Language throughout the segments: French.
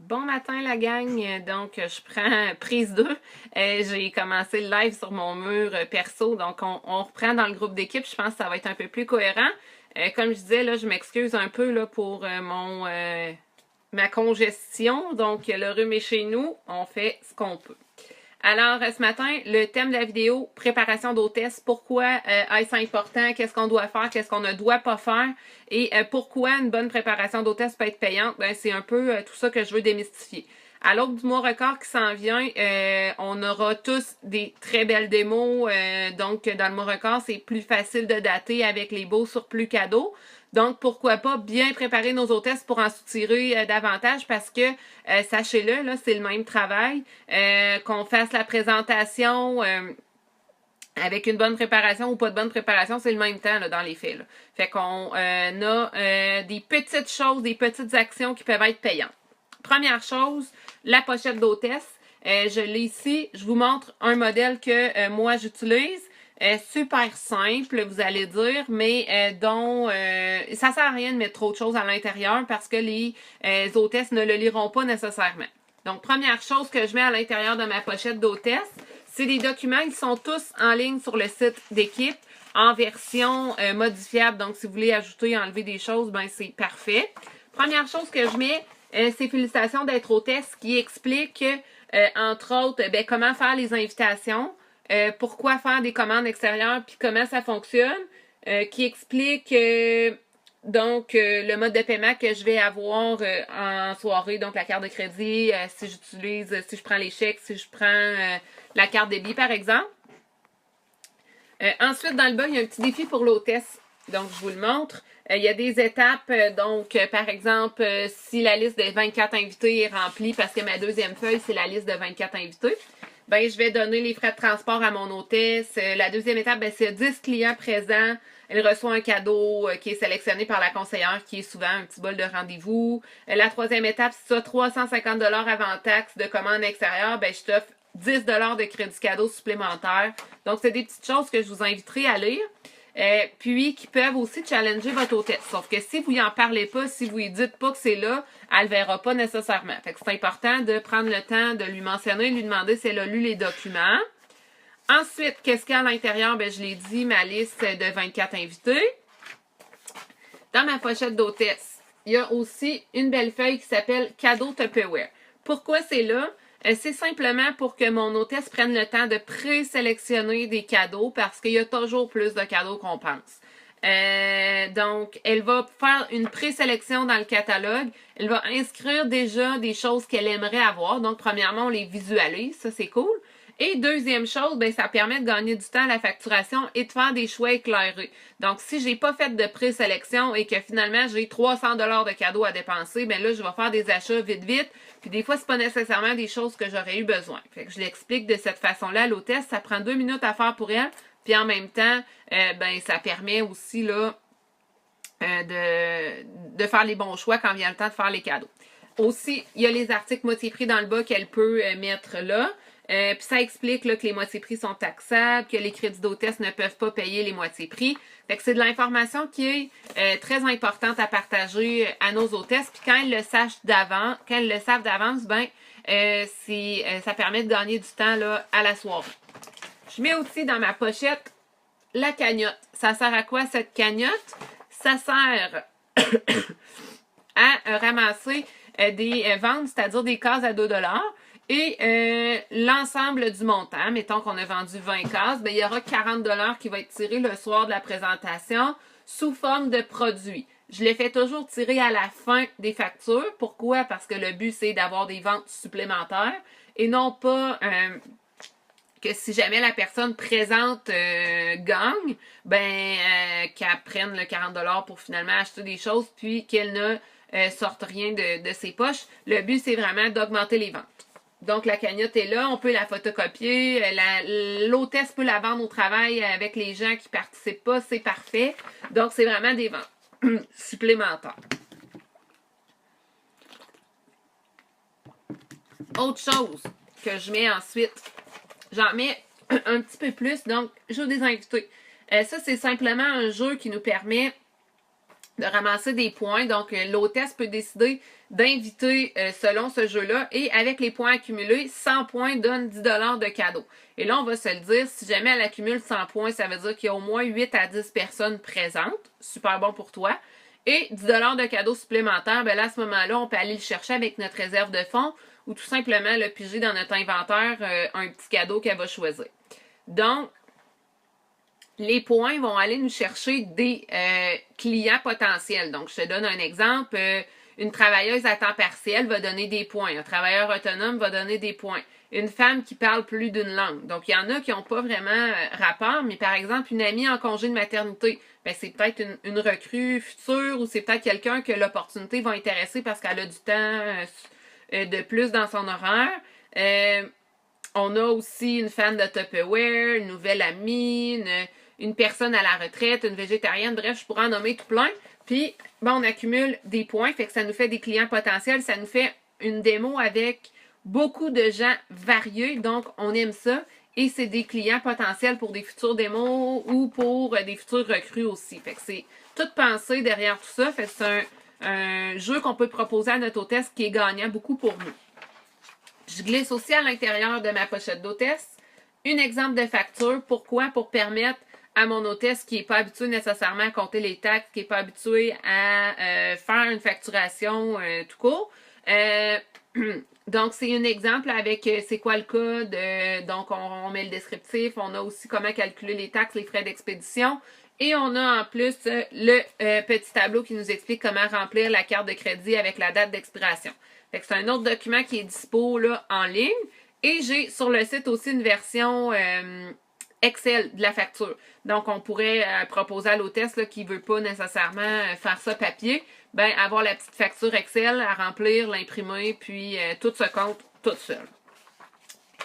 Bon matin la gang, donc je prends prise 2. J'ai commencé le live sur mon mur perso, donc on reprend dans le groupe d'équipe, je pense que ça va être un peu plus cohérent. Comme je disais, là, je m'excuse un peu là, pour ma congestion, donc le rhume est chez nous, on fait ce qu'on peut. Alors, ce matin, le thème de la vidéo, préparation d'hôtesse, pourquoi est-ce important, qu'est-ce qu'on doit faire, qu'est-ce qu'on ne doit pas faire et pourquoi une bonne préparation d'hôtesse peut être payante, ben, c'est un peu tout ça que je veux démystifier. À l'aube du mois record qui s'en vient, on aura tous des très belles démos, donc dans le mois record, c'est plus facile de dater avec les beaux surplus cadeaux. Donc, pourquoi pas bien préparer nos hôtesses pour en soutirer davantage parce que, sachez-le, là, c'est le même travail. Qu'on fasse la présentation avec une bonne préparation ou pas de bonne préparation, c'est le même temps là, dans les faits. Là. Fait qu'on a des petites choses, des petites actions qui peuvent être payantes. Première chose, la pochette d'hôtesse. Je l'ai ici. Je vous montre un modèle que moi j'utilise. Super simple, vous allez dire, mais dont ça sert à rien de mettre trop de choses à l'intérieur parce que les hôtesses ne le liront pas nécessairement. Donc, première chose que je mets à l'intérieur de ma pochette d'hôtesse, c'est des documents. Ils sont tous en ligne sur le site d'équipe en version modifiable. Donc, si vous voulez ajouter, enlever des choses, ben c'est parfait. Première chose que je mets, c'est félicitations d'être hôtesse qui explique, entre autres, ben, comment faire les invitations, pourquoi faire des commandes extérieures, puis comment ça fonctionne, qui explique donc le mode de paiement que je vais avoir en soirée, donc la carte de crédit, si j'utilise, si je prends les chèques, si je prends la carte débit par exemple. Ensuite, dans le bas, il y a un petit défi pour l'hôtesse. Donc, je vous le montre. Il y a des étapes. Donc, par exemple, si la liste de 24 invités est remplie, parce que ma deuxième feuille, c'est la liste de 24 invités, ben, je vais donner les frais de transport à mon hôtesse. La deuxième étape, ben, s'il y a 10 clients présents, elle reçoit un cadeau qui est sélectionné par la conseillère, qui est souvent un petit bol de rendez-vous. La troisième étape, si tu as 350 $ avant taxe de commande extérieure, ben, je t'offre 10 $ de crédit cadeau supplémentaire. Donc, c'est des petites choses que je vous inviterai à lire. Puis qui peuvent aussi challenger votre hôtesse. Sauf que si vous y en parlez pas, si vous lui dites pas que c'est là, elle le verra pas nécessairement. Fait que c'est important de prendre le temps de lui mentionner, de lui demander si elle a lu les documents. Ensuite, qu'est-ce qu'il y a à l'intérieur? Ben, je l'ai dit, ma liste de 24 invités. Dans ma pochette d'hôtesse, il y a aussi une belle feuille qui s'appelle Cadeau Tupperware. Pourquoi c'est là? C'est simplement pour que mon hôtesse prenne le temps de présélectionner des cadeaux parce qu'il y a toujours plus de cadeaux qu'on pense. Donc, elle va faire une présélection dans le catalogue. Elle va inscrire déjà des choses qu'elle aimerait avoir. Donc, premièrement, on les visualise. Ça, c'est cool. Et deuxième chose, ben, ça permet de gagner du temps à la facturation et de faire des choix éclairés. Donc, si j'ai pas fait de présélection et que finalement j'ai 300 $ de cadeaux à dépenser, ben là, je vais faire des achats vite, vite. Puis des fois, c'est pas nécessairement des choses que j'aurais eu besoin. Fait que je l'explique de cette façon-là à l'hôtesse. Ça prend 2 minutes à faire pour elle. Puis en même temps, ben, ça permet aussi là de faire les bons choix quand vient le temps de faire les cadeaux. Aussi, il y a les articles moitié prix dans le bas qu'elle peut mettre là. Puis ça explique là, que les moitiés prix sont taxables, que les crédits d'hôtesse ne peuvent pas payer les moitiés prix. Fait que c'est de l'information qui est très importante à partager à nos hôtesses. Puis quand elles le savent d'avance, ben ça permet de gagner du temps là, à la soirée. Je mets aussi dans ma pochette la cagnotte. Ça sert à quoi cette cagnotte? Ça sert à ramasser des ventes, c'est-à-dire des cases à 2 $. Et l'ensemble du montant, mettons qu'on a vendu 20 cases, ben, il y aura 40 $ qui va être tiré le soir de la présentation sous forme de produits. Je les fais toujours tirer à la fin des factures. Pourquoi? Parce que le but, c'est d'avoir des ventes supplémentaires et non pas que si jamais la personne présente gagne, ben qu'elle prenne le 40 $ pour finalement acheter des choses puis qu'elle ne sorte rien de ses poches. Le but, c'est vraiment d'augmenter les ventes. Donc, la cagnotte est là, on peut la photocopier, l'hôtesse peut la vendre au travail avec les gens qui participent pas, c'est parfait. Donc, c'est vraiment des ventes supplémentaires. Autre chose que je mets ensuite, j'en mets un petit peu plus, donc jeu des invités. Ça, c'est simplement un jeu qui nous permet de ramasser des points. Donc, l'hôtesse peut décider d'inviter selon ce jeu-là. Et avec les points accumulés, 100 points donne 10 de cadeau. Et là, on va se le dire, si jamais elle accumule 100 points, ça veut dire qu'il y a au moins 8 à 10 personnes présentes. Super bon pour toi. Et 10 de cadeau supplémentaire, ben là, à ce moment-là, on peut aller le chercher avec notre réserve de fonds ou tout simplement le piger dans notre inventaire un petit cadeau qu'elle va choisir. Donc, les points vont aller nous chercher des clients potentiels. Donc, je te donne un exemple. Une travailleuse à temps partiel va donner des points. Un travailleur autonome va donner des points. Une femme qui parle plus d'une langue. Donc, il y en a qui n'ont pas vraiment rapport, mais par exemple, une amie en congé de maternité, ben, c'est peut-être une recrue future ou c'est peut-être quelqu'un que l'opportunité va intéresser parce qu'elle a du temps de plus dans son horaire. On a aussi une fan de Tupperware, une nouvelle amie, une personne à la retraite, une végétarienne, bref, je pourrais en nommer tout plein. Puis, ben, on accumule des points, fait que ça nous fait des clients potentiels, ça nous fait une démo avec beaucoup de gens variés, donc on aime ça. Et c'est des clients potentiels pour des futurs démos ou pour des futurs recrues aussi. Fait que c'est toute pensée derrière tout ça. Fait que c'est un jeu qu'on peut proposer à notre hôtesse qui est gagnant beaucoup pour nous. Je glisse aussi à l'intérieur de ma pochette d'hôtesse un exemple de facture. Pourquoi? Pour permettre à mon hôtesse qui n'est pas habituée nécessairement à compter les taxes, qui n'est pas habituée à faire une facturation tout court. Donc, c'est un exemple avec c'est quoi le code. Donc, on met le descriptif. On a aussi comment calculer les taxes, les frais d'expédition. Et on a en plus le petit tableau qui nous explique comment remplir la carte de crédit avec la date d'expiration. Fait que c'est un autre document qui est dispo là, en ligne. Et j'ai sur le site aussi une version Excel de la facture. Donc, on pourrait proposer à l'hôtesse qui ne veut pas nécessairement faire ça papier, ben avoir la petite facture Excel à remplir, l'imprimer, puis tout se compte toute seule.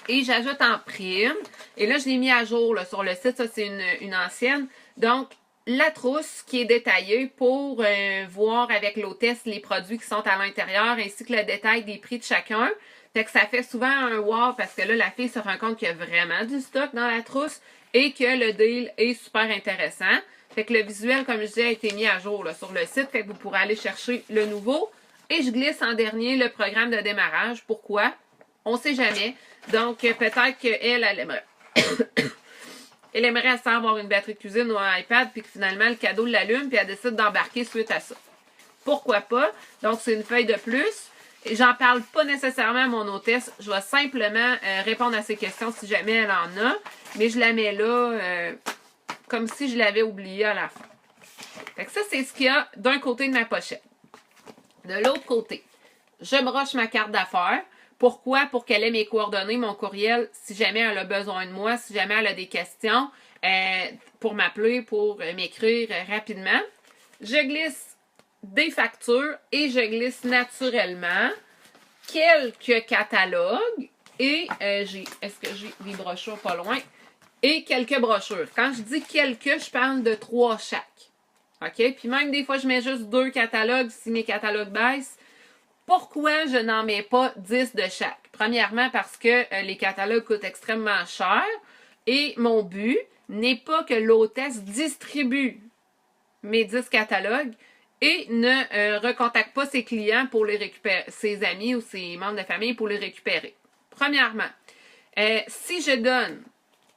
Et j'ajoute en prime, et là, je l'ai mis à jour là, sur le site, ça c'est une ancienne. Donc, la trousse qui est détaillée pour voir avec l'hôtesse les produits qui sont à l'intérieur, ainsi que le détail des prix de chacun. Fait que ça fait souvent un wow parce que là, la fille se rend compte qu'il y a vraiment du stock dans la trousse et que le deal est super intéressant. Fait que le visuel, comme je disais, a été mis à jour là, sur le site. Fait que vous pourrez aller chercher le nouveau. Et je glisse en dernier le programme de démarrage. Pourquoi? On ne sait jamais. Donc, peut-être qu'elle aimerait... elle aimerait ça avoir une batterie de cuisine ou un iPad, puis que finalement, le cadeau l'allume, puis elle décide d'embarquer suite à ça. Pourquoi pas? Donc, c'est une feuille de plus. J'en parle pas nécessairement à mon hôtesse. Je vais simplement répondre à ses questions si jamais elle en a. Mais je la mets là comme si je l'avais oublié à la fin. Fait que ça, c'est ce qu'il y a d'un côté de ma pochette. De l'autre côté, je broche ma carte d'affaires. Pourquoi? Pour qu'elle ait mes coordonnées, mon courriel, si jamais elle a besoin de moi, si jamais elle a des questions, pour m'appeler, pour m'écrire rapidement. Je glisse des factures et je glisse naturellement quelques catalogues et est-ce que j'ai des brochures pas loin? Et quelques brochures. Quand je dis quelques, je parle de 3 chaque. OK? Puis même des fois, je mets juste 2 catalogues si mes catalogues baissent. Pourquoi je n'en mets pas 10 de chaque? Premièrement, parce que les catalogues coûtent extrêmement cher et mon but n'est pas que l'hôtesse distribue mes 10 catalogues et ne recontacte pas ses clients pour les récupérer, ses amis ou ses membres de famille pour les récupérer. Premièrement, si je donne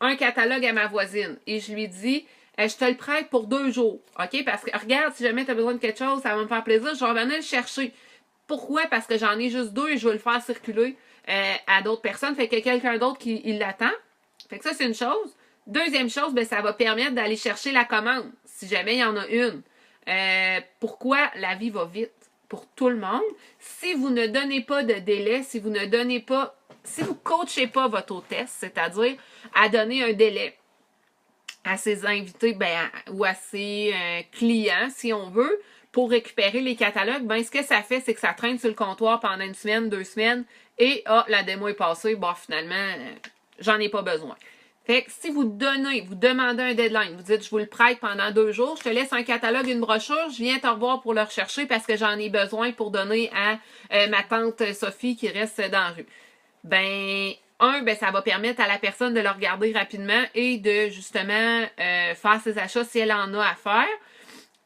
un catalogue à ma voisine et je lui dis je te le prête pour 2 jours, OK? Parce que regarde, si jamais tu as besoin de quelque chose, ça va me faire plaisir, je vais revenir le chercher. Pourquoi? Parce que j'en ai juste 2 et je vais le faire circuler à d'autres personnes. Fait que quelqu'un d'autre qui l'attend. Fait que ça, c'est une chose. Deuxième chose, ben, ça va permettre d'aller chercher la commande, si jamais il y en a une. Pourquoi la vie va vite pour tout le monde? Si vous ne donnez pas de délai, si vous ne coachez pas votre hôtesse, c'est-à-dire à donner un délai à ses invités ou à ses clients, si on veut, pour récupérer les catalogues, ben ce que ça fait, c'est que ça traîne sur le comptoir pendant 1 semaine, 2 semaines, et la démo est passée, finalement, j'en ai pas besoin. Fait que si vous demandez un deadline, vous dites je vous le prête pendant 2 jours, je te laisse un catalogue, une brochure, je viens te revoir pour le rechercher parce que j'en ai besoin pour donner à ma tante Sophie qui reste dans la rue. Ben, ça va permettre à la personne de le regarder rapidement et de justement faire ses achats si elle en a à faire.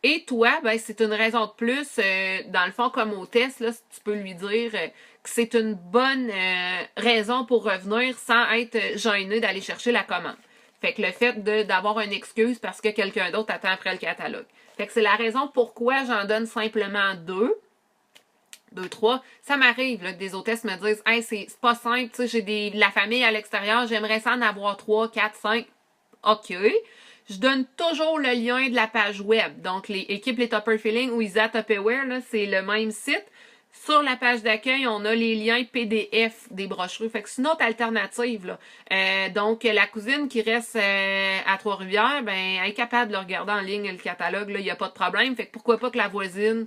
Et toi, ben, c'est une raison de plus, dans le fond, comme hôtesse, là, tu peux lui dire que c'est une bonne raison pour revenir sans être gêné d'aller chercher la commande. Fait que le fait d'avoir une excuse parce que quelqu'un d'autre attend après le catalogue. Fait que c'est la raison pourquoi j'en donne simplement deux, trois. Ça m'arrive là, que des hôtesses me disent hey, c'est pas simple, tu sais, j'ai de la famille à l'extérieur, j'aimerais ça en avoir 3, 4, 5. OK. Je donne toujours le lien de la page web. Donc, les équipes Les Tupper Feeling ou Isa Tupperware, là, c'est le même site. Sur la page d'accueil, on a les liens PDF des brochures. Fait que c'est une autre alternative, là. Donc, la cousine qui reste à Trois-Rivières, ben, elle est capable de le regarder en ligne, le catalogue, là, il n'y a pas de problème. Fait que pourquoi pas que la voisine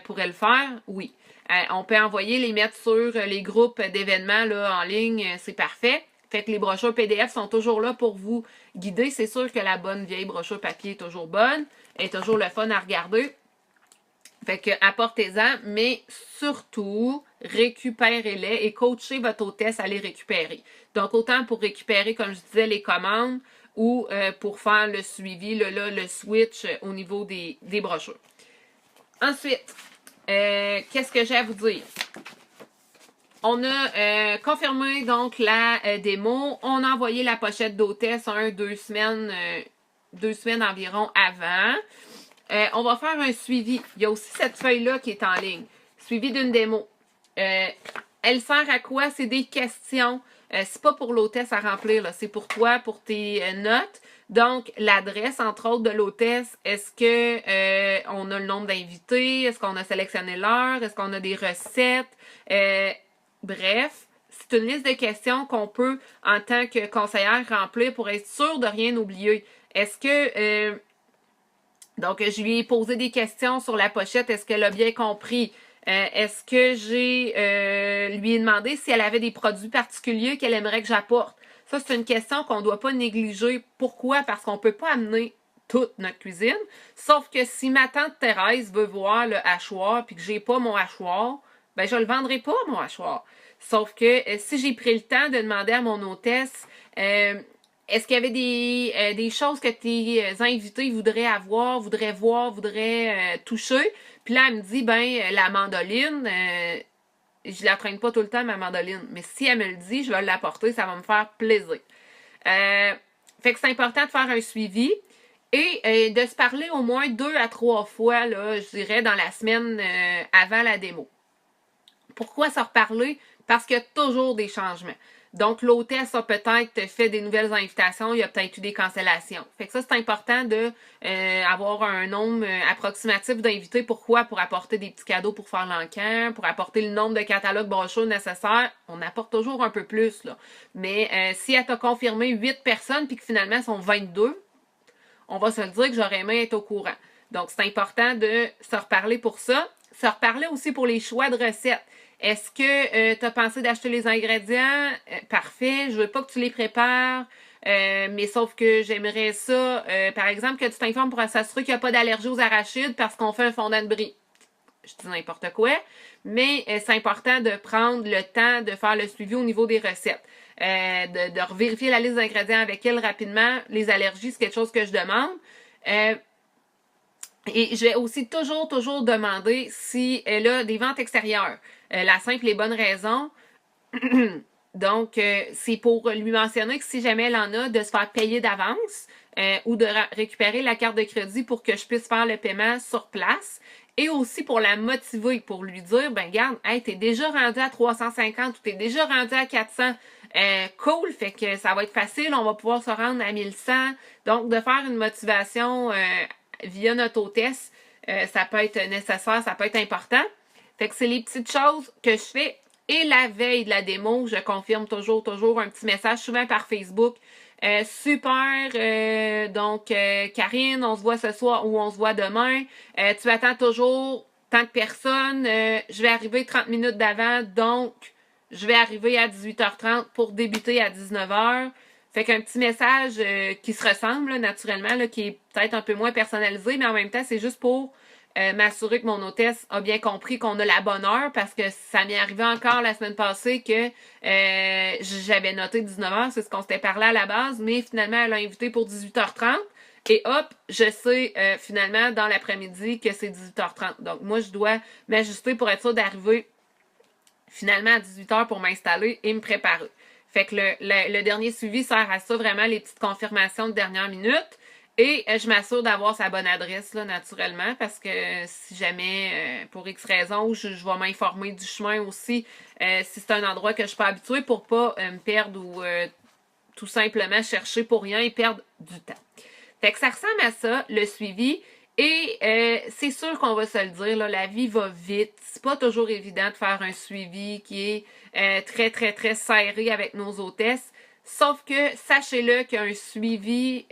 pourrait le faire? Oui. On peut envoyer, les mettre sur les groupes d'événements là, en ligne, c'est parfait. Fait que les brochures PDF sont toujours là pour vous guider. C'est sûr que la bonne vieille brochure papier est toujours bonne, est toujours le fun à regarder. Fait que apportez-en, mais surtout, récupérez-les et coachez votre hôtesse à les récupérer. Donc, autant pour récupérer, comme je disais, les commandes ou pour faire le suivi, le switch au niveau des brochures. Ensuite, qu'est-ce que j'ai à vous dire? On a confirmé donc la démo. On a envoyé la pochette d'hôtesse 2 semaines environ avant. On va faire un suivi. Il y a aussi cette feuille-là qui est en ligne. Suivi d'une démo. Elle sert à quoi? C'est des questions. C'est pas pour l'hôtesse à remplir, là. C'est pour toi, pour tes notes. Donc, l'adresse, entre autres, de l'hôtesse. Est-ce que on a le nombre d'invités? Est-ce qu'on a sélectionné l'heure? Est-ce qu'on a des recettes? Bref, c'est une liste de questions qu'on peut, en tant que conseillère, remplir pour être sûr de rien oublier. Est-ce que... donc, je lui ai posé des questions sur la pochette. Est-ce qu'elle a bien compris? Est-ce que lui ai demandé si elle avait des produits particuliers qu'elle aimerait que j'apporte? Ça, c'est une question qu'on ne doit pas négliger. Pourquoi? Parce qu'on ne peut pas amener toute notre cuisine. Sauf que si ma tante Thérèse veut voir le hachoir puis que j'ai pas mon hachoir, ben je le vendrai pas, mon hachoir. Sauf que si j'ai pris le temps de demander à mon hôtesse est-ce qu'il y avait des choses que tes invités voudraient avoir, voudraient voir, voudraient toucher? Puis là, elle me dit, la mandoline, je la traîne pas tout le temps, ma mandoline. Mais si elle me le dit, je vais l'apporter, ça va me faire plaisir. Fait que c'est important de faire un suivi et de se parler au moins 2 à 3 fois, là, je dirais, dans la semaine avant la démo. Pourquoi se reparler? Parce qu'il y a toujours des changements. Donc, l'hôtesse a peut-être fait des nouvelles invitations, il y a peut-être eu des cancellations. Fait que ça, c'est important de avoir un nombre approximatif d'invités. Pourquoi? Pour apporter des petits cadeaux pour faire l'encan, pour apporter le nombre de catalogues brochures nécessaires. On apporte toujours un peu plus, là. Mais si elle t'a confirmé 8 personnes puis que finalement, elles sont 22, on va se le dire que j'aurais aimé être au courant. Donc, c'est important de se reparler pour ça. Se reparler aussi pour les choix de recettes. Est-ce que tu as pensé d'acheter les ingrédients? Parfait, je veux pas que tu les prépares, mais sauf que j'aimerais ça, par exemple, que tu t'informes pour s'assurer qu'il n'y a pas d'allergie aux arachides parce qu'on fait un fondant de brie. Je dis n'importe quoi, mais c'est important de prendre le temps de faire le suivi au niveau des recettes. De revérifier la liste d'ingrédients avec elle rapidement. Les allergies, c'est quelque chose que je demande. Et je vais aussi toujours demander si elle a des ventes extérieures. La simple et bonne raison, donc c'est pour lui mentionner que si jamais elle en a, de se faire payer d'avance ou de récupérer la carte de crédit pour que je puisse faire le paiement sur place. Et aussi pour la motiver, pour lui dire, regarde, hey, t'es déjà rendu à 350 ou t'es déjà rendu à 400. Cool, fait que ça va être facile, on va pouvoir se rendre à 1100. Donc, de faire une motivation via notre hôtesse, ça peut être nécessaire, ça peut être important. Fait que c'est les petites choses que je fais. Et la veille de la démo, je confirme toujours un petit message, souvent par Facebook. Super, donc Karine, on se voit ce soir ou on se voit demain. Tu attends toujours tant de personnes. Je vais arriver 30 minutes d'avant, donc je vais arriver à 18h30 pour débuter à 19h. Fait qu'un petit message qui se ressemble là, naturellement, là, qui est peut-être un peu moins personnalisé, mais en même temps, c'est juste pour m'assurer que mon hôtesse a bien compris qu'on a la bonne heure, parce que ça m'est arrivé encore la semaine passée que j'avais noté 19h, c'est ce qu'on s'était parlé à la base, mais finalement, elle a invité pour 18h30. Et hop, je sais finalement dans l'après-midi que c'est 18h30. Donc moi, je dois m'ajuster pour être sûr d'arriver finalement à 18h pour m'installer et me préparer. Fait que le dernier suivi sert à ça, vraiment les petites confirmations de dernière minute. Et je m'assure d'avoir sa bonne adresse, là, naturellement, parce que si jamais, pour X raison, je vais m'informer du chemin aussi, si c'est un endroit que je suis pas habituée pour pas me perdre ou tout simplement chercher pour rien et perdre du temps. Fait que ça ressemble à ça, le suivi. Et c'est sûr qu'on va se le dire, là, la vie va vite. C'est pas toujours évident de faire un suivi qui est très, très, très serré avec nos hôtesses. Sauf que sachez-le qu'un suivi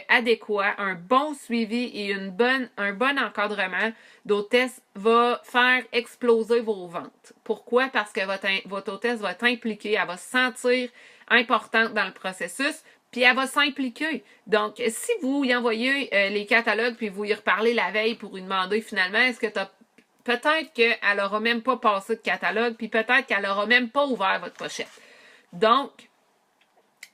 adéquat, un bon suivi et un bon encadrement d'hôtesse va faire exploser vos ventes. Pourquoi? Parce que votre hôtesse va être impliquée, elle va se sentir importante dans le processus, puis elle va s'impliquer. Donc, si vous y envoyez les catalogues, puis vous y reparlez la veille pour lui demander finalement, est-ce que peut-être qu'elle n'aura même pas passé de catalogue, puis peut-être qu'elle n'aura même pas ouvert votre pochette. Donc,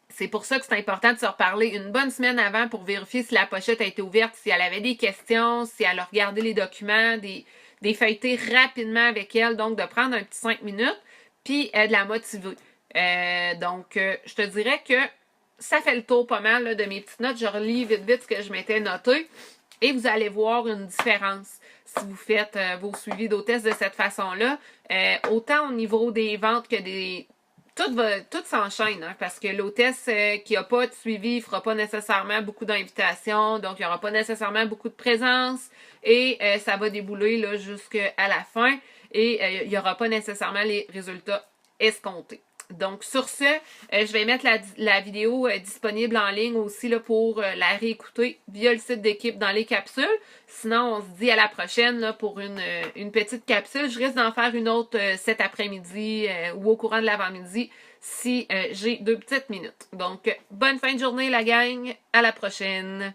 c'est pour ça que c'est important de se reparler une bonne semaine avant pour vérifier si la pochette a été ouverte, si elle avait des questions, si elle a regardé les documents, des feuilletés rapidement avec elle, donc de prendre un petit 5 minutes, puis de la motiver. Donc, je te dirais que ça fait le tour pas mal là, de mes petites notes. Je relis vite vite ce que je m'étais noté et vous allez voir une différence si vous faites vos suivis d'hôtesse de cette façon-là. Autant au niveau des ventes que des... Tout s'enchaîne, hein, parce que l'hôtesse qui n'a pas de suivi ne fera pas nécessairement beaucoup d'invitations, donc il n'y aura pas nécessairement beaucoup de présence et ça va débouler là, jusqu'à la fin et il n'y aura pas nécessairement les résultats escomptés. Donc, sur ce, je vais mettre la vidéo disponible en ligne aussi là, pour la réécouter via le site d'équipe dans les capsules. Sinon, on se dit à la prochaine là, pour une petite capsule. Je risque d'en faire une autre cet après-midi ou au courant de l'avant-midi si j'ai 2 petites minutes. Donc, bonne fin de journée la gang. À la prochaine.